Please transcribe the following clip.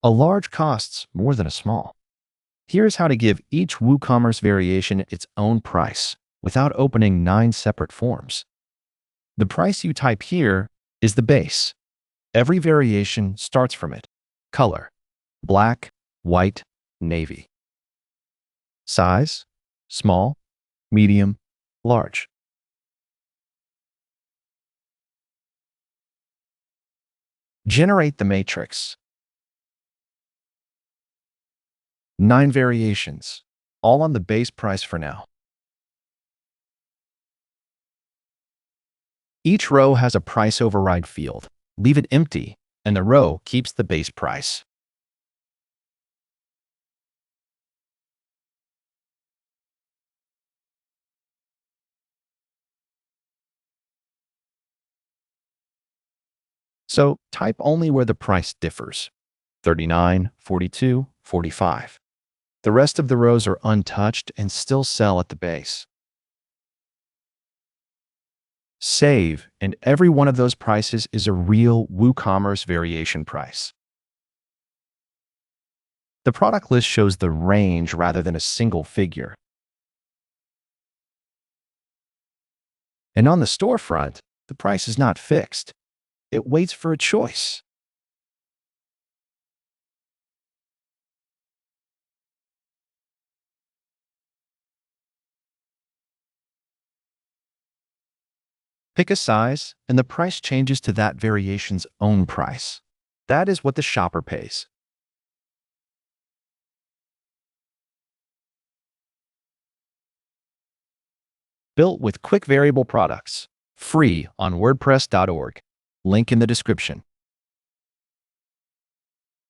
A large costs more than a small. Here's how to give each WooCommerce variation its own price without opening 9 separate forms. The price you type here is the base. Every variation starts from it. Color: black, white, navy. Size: small, medium, large. Generate the matrix. 9 variations, all on the base price for now. Each row has a price override field. Leave it empty, and the row keeps the base price. So type only where the price differs: 39, 42, 45. The rest of the rows are untouched and still sell at the base. Save, and every one of those prices is a real WooCommerce variation price. The product list shows the range rather than a single figure. And on the storefront, the price is not fixed. It waits for a choice. Pick a size, and the price changes to that variation's own price. That is what the shopper pays. Built with quick variable products. Free on WordPress.org. Link in the description.